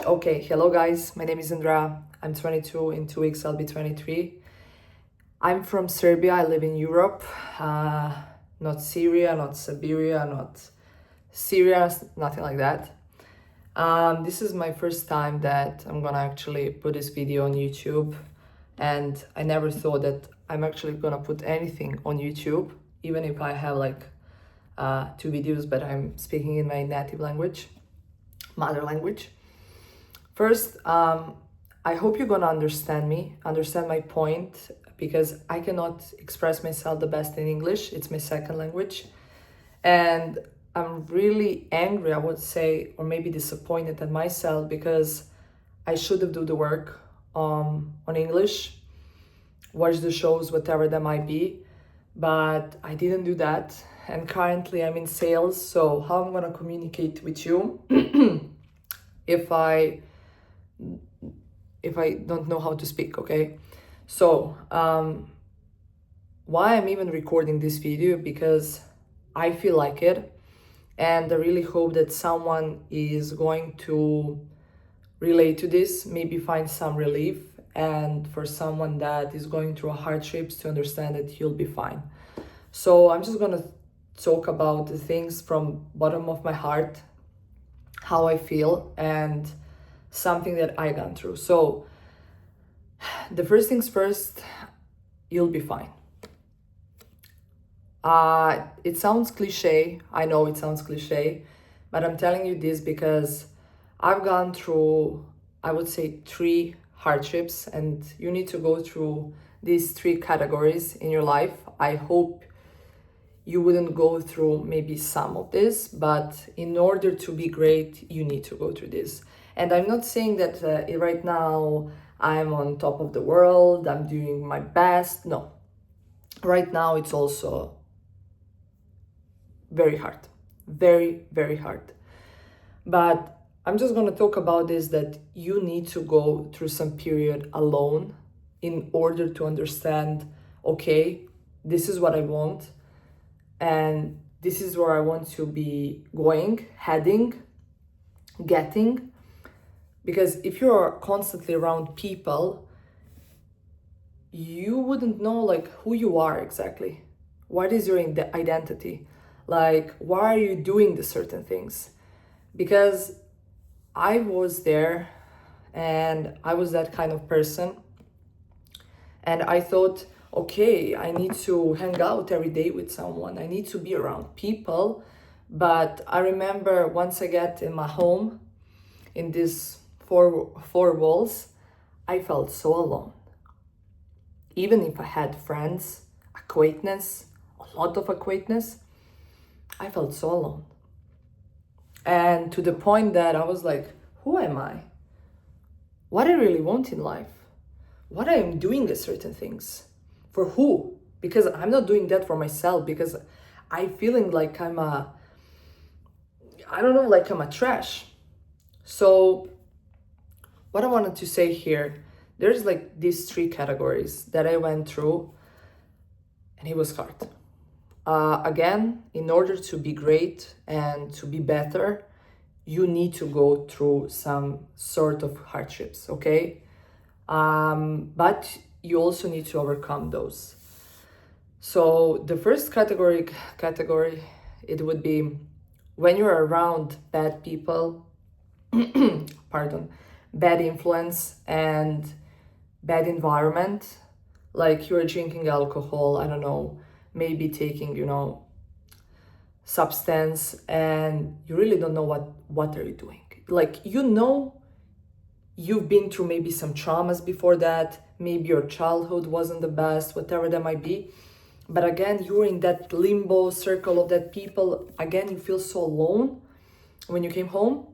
Okay, hello guys, my name is Andra. I'm 22, in 2 weeks I'll be 23. I'm from Serbia, I live in Europe, not Syria, not Siberia, not Syria, nothing like that. This is my first time that I'm gonna actually put this video on YouTube, and I never thought that I'm actually gonna put anything on YouTube, even if I have like 2 videos, but I'm speaking in my native language, mother language. First, I hope you're gonna understand me, understand my point, because I cannot express myself the best in English. It's my second language. And I'm really angry, I would say, or maybe disappointed at myself because I should have done the work on English, watch the shows, whatever that might be, but I didn't do that. And currently I'm in sales, so how I'm gonna communicate with you if I don't know how to speak, okay? So, why I'm even recording this video, because I feel like it, and I really hope that someone is going to relate to this, maybe find some relief, and for someone that is going through hardships to understand that you'll be fine. So I'm just gonna talk about the things from bottom of my heart, how I feel, and something that I gone through. So the first things first, you'll be fine. It sounds cliche. I know it sounds cliche, but I'm telling you this because I've gone through, I would say, 3 hardships, and you need to go through these 3 categories in your life. I hope you wouldn't go through maybe some of this, but in order to be great, you need to go through this. And I'm not saying that right now I'm on top of the world, I'm doing my best. No. Right now it's also very hard. Very, very hard. But I'm just going to talk about this, that you need to go through some period alone in order to understand, okay, this is what I want, and this is where I want to be going, heading, getting. Because if you're constantly around people, you wouldn't know like who you are exactly. What is your identity? Like, why are you doing the certain things? Because I was there and I was that kind of person. And I thought, okay, I need to hang out every day with someone. I need to be around people. But I remember once I get in my home, in this four walls, I felt so alone. Even if I had friends, acquaintance, a lot of acquaintance, I felt so alone. And to the point that I was like, who am I? What I really want in life? What I am doing at certain things? For who? Because I'm not doing that for myself, because I'm feeling like I'm a trash. So what I wanted to say here, there's like these 3 categories that I went through, and it was hard. Again, in order to be great and to be better, you need to go through some sort of hardships, okay? But you also need to overcome those. So the first category, it would be when you're around bad people, bad influence and bad environment, like you're drinking alcohol, I don't know, maybe taking, substance, and you really don't know what are you doing. Like, you've been through maybe some traumas before that, maybe your childhood wasn't the best, whatever that might be. But again, you're in that limbo circle of that people. Again, you feel so alone when you came home,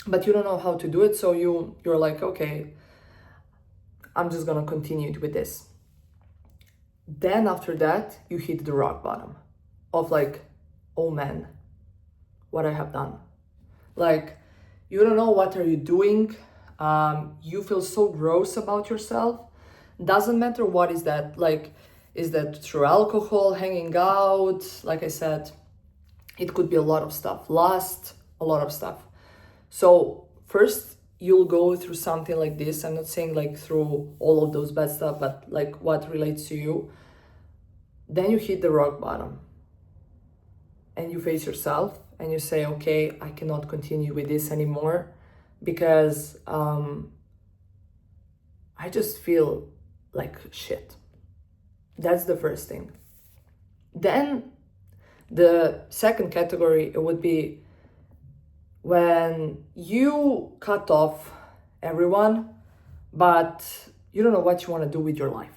but you don't know how to do it. So you're like, okay, I'm just gonna continue with this. Then after that, you hit the rock bottom of like, oh man, what I have done. Like, you don't know what are you doing. You feel so gross about yourself. Doesn't matter what is that. Like, is that through alcohol, hanging out? Like I said, it could be a lot of stuff. Lust, a lot of stuff. So first, you'll go through something like this, I'm not saying like through all of those bad stuff, but like what relates to you, then you hit the rock bottom and you face yourself and you say, okay, I cannot continue with this anymore because I just feel like shit. That's the first thing. Then the second category, it would be when you cut off everyone, but you don't know what you want to do with your life.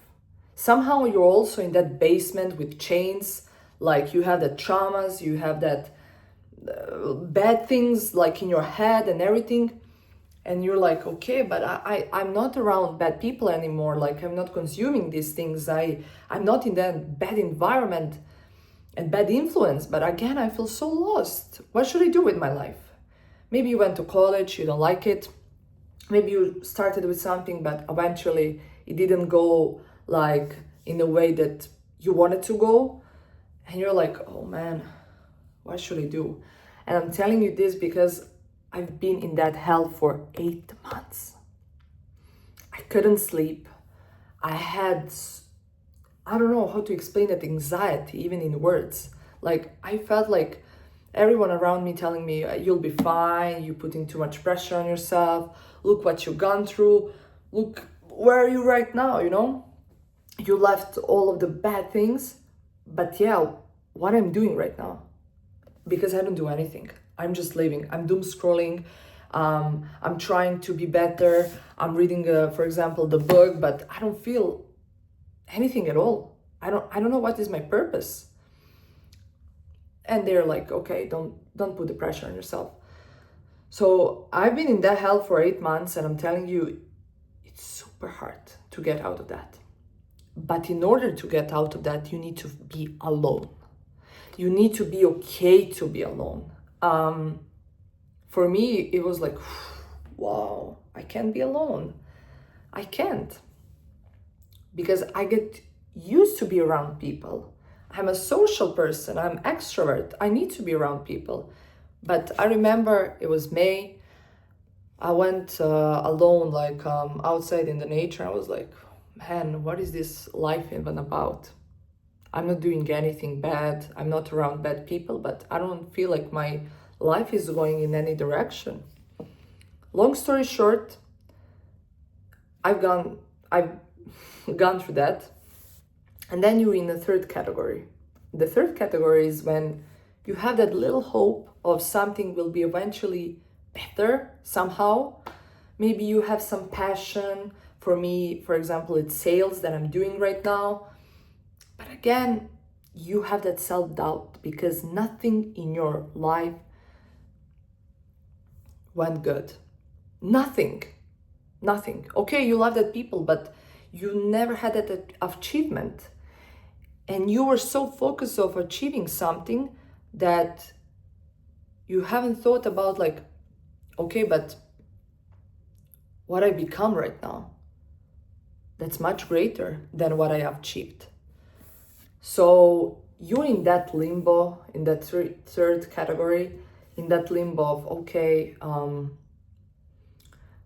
Somehow you're also in that basement with chains, like you have the traumas, you have that bad things like in your head and everything. And you're like, okay, but I'm not around bad people anymore. Like I'm not consuming these things. I'm not in that bad environment and bad influence. But again, I feel so lost. What should I do with my life? Maybe you went to college, you don't like it. Maybe you started with something, but eventually it didn't go like in the way that you wanted to go. And you're like, oh man, what should I do? And I'm telling you this because I've been in that hell for 8 months. I couldn't sleep. I don't know how to explain that anxiety, even in words. Like, I felt like everyone around me telling me, you'll be fine, you're putting too much pressure on yourself, look what you've gone through, look, where are you right now, you know? You left all of the bad things, but yeah, what I'm doing right now, because I don't do anything. I'm just living. I'm doom scrolling. I'm trying to be better. I'm reading, for example, the book, but I don't feel anything at all. I don't know what is my purpose. And they're like, okay, don't put the pressure on yourself. So I've been in that hell for 8 months, and I'm telling you, it's super hard to get out of that. But in order to get out of that, you need to be alone. You need to be okay to be alone. For me, it was like, wow, I can't be alone. I can't. Because I get used to be around people. I'm a social person, I'm extrovert. I need to be around people. But I remember it was May. I went alone, like outside in the nature. I was like, man, what is this life even about? I'm not doing anything bad. I'm not around bad people, but I don't feel like my life is going in any direction. Long story short, I've gone through that. And then you're in the third category. The third category is when you have that little hope of something will be eventually better somehow. Maybe you have some passion. For me, for example, it's sales that I'm doing right now. But again, you have that self-doubt because nothing in your life went good. Nothing. Okay, you love that people, but you never had that achievement. And you were so focused of achieving something that you haven't thought about like, okay, but what I become right now, that's much greater than what I have achieved. So you're in that limbo, in that third category, in that limbo of, okay,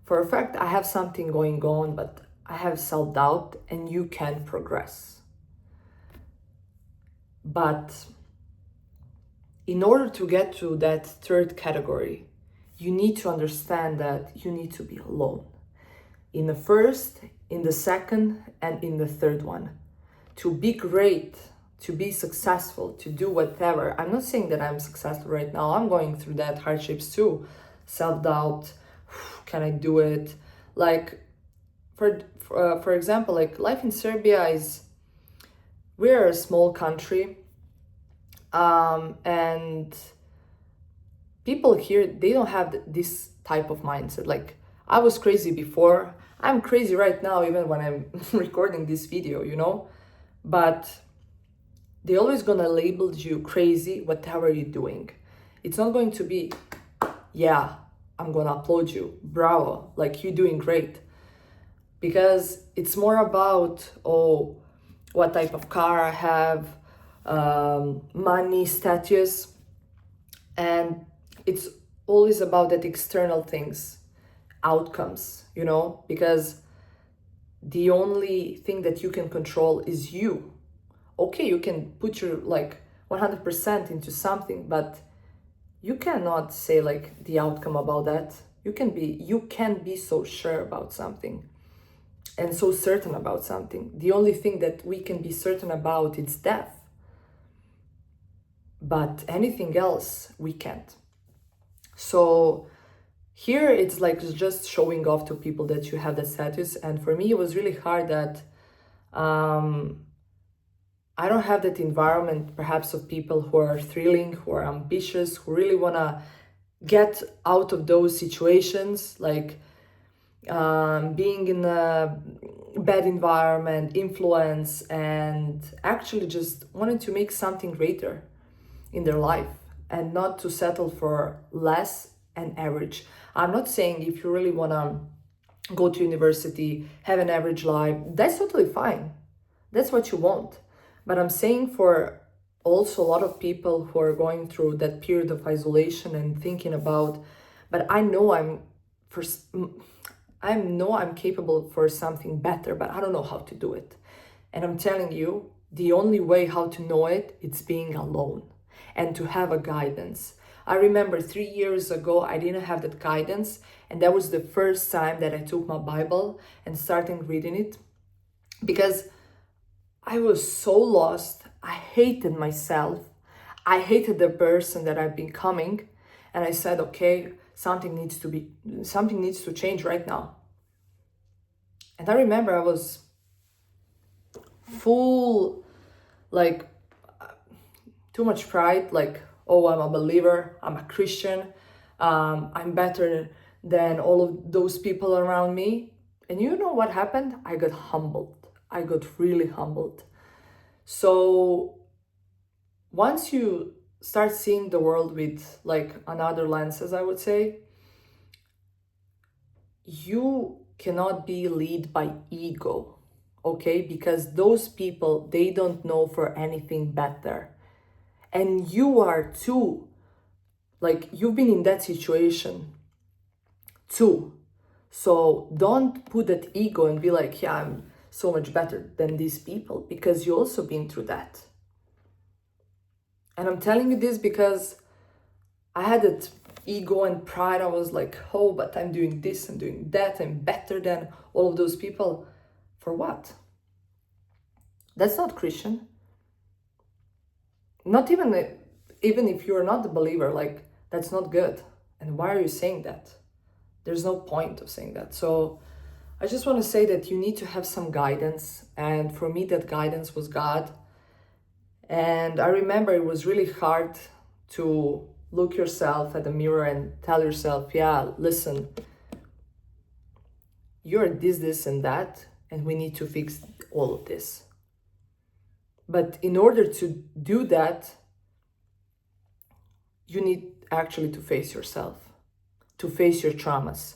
for a fact, I have something going on, but I have self-doubt and you can progress. But in order to get to that third category, you need to understand that you need to be alone. In the first, in the second, and in the third one. To be great, to be successful, to do whatever. I'm not saying that I'm successful right now. I'm going through that hardships too. Self-doubt, can I do it? Like, for example, like life in Serbia is, we're a small country, and people here, they don't have this type of mindset. Like, I was crazy before, I'm crazy right now, even when I'm recording this video, you know? But they always gonna label you crazy, whatever you're doing. It's not going to be, yeah, I'm gonna applaud you, bravo, like you're doing great. Because it's more about, oh, what type of car I have, money, status, and it's always about that external things. outcomes, you know, because the only thing that you can control is you. Okay, you can put your like 100% into something, but you cannot say like the outcome about that. You can be so sure about something and so certain about something. The only thing that we can be certain about is death. But anything else we can't. So here it's like just showing off to people that you have that status. And for me, it was really hard that I don't have that environment perhaps of people who are thrilling, who are ambitious, who really want to get out of those situations, like being in a bad environment, influence, and actually just wanting to make something greater in their life and not to settle for less and average. I'm not saying if you really want to go to university, have an average life, that's totally fine. That's what you want. But I'm saying for also a lot of people who are going through that period of isolation and thinking about, but I know I'm capable for something better, but I don't know how to do it. And I'm telling you, the only way how to know it, it's being alone and to have a guidance. I remember 3 years ago, I didn't have that guidance. And that was the first time that I took my Bible and started reading it, because I was so lost. I hated myself. I hated the person that I've been becoming. And I said, okay, something needs to change right now. And I remember I was full, like, too much pride, like, oh, I'm a believer, I'm a Christian, I'm better than all of those people around me. And you know what happened? I got humbled. I got really humbled. So once you start seeing the world with like another lenses, I would say, you cannot be led by ego, okay? Because those people, they don't know for anything better. And you are too, like you've been in that situation too. So don't put that ego and be like, yeah, I'm so much better than these people, because you also been through that. And I'm telling you this because I had that ego and pride. I was like, oh, but I'm doing this, I'm doing that, I'm better than all of those people. For what? That's not Christian. Not even if you're not a believer, like that's not good. And why are you saying that? There's no point of saying that. So I just want to say that you need to have some guidance. And for me, that guidance was God. And I remember it was really hard to look yourself at the mirror and tell yourself, yeah, listen, you're this, and that, and we need to fix all of this. But in order to do that, you need actually to face yourself, to face your traumas,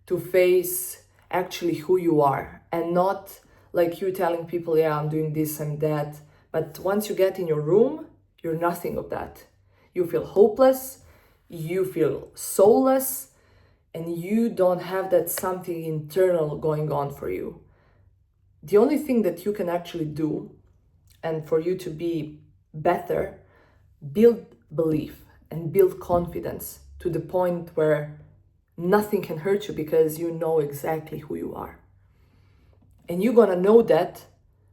to face actually who you are, and not like you telling people, yeah, I'm doing this and that. But once you get in your room, you're nothing of that. You feel hopeless, you feel soulless, and you don't have that something internal going on for you. The only thing that you can actually do, and for you to be better, build belief and build confidence to the point where nothing can hurt you, because you know exactly who you are. And you're gonna know that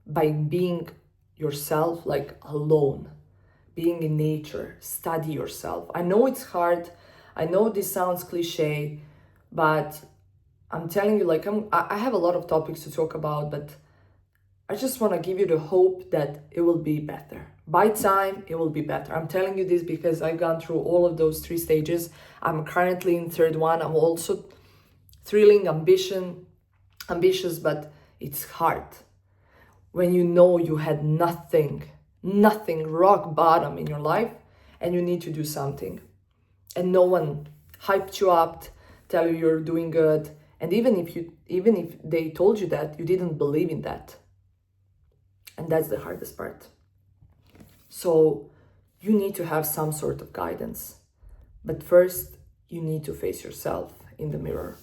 by being yourself, like alone, being in nature, study yourself. I know it's hard. I know this sounds cliche, but I'm telling you, like, I have a lot of topics to talk about, but I just want to give you the hope that it will be better. By time, it will be better. I'm telling you this because I've gone through all of those 3 stages. I'm currently in third one. I'm also thrilling, ambitious, but it's hard. When you know you had nothing, rock bottom in your life, and you need to do something. And no one hyped you up, tell you you're doing good. And even if they told you that, you didn't believe in that. And that's the hardest part. So you need to have some sort of guidance. But first, you need to face yourself in the mirror.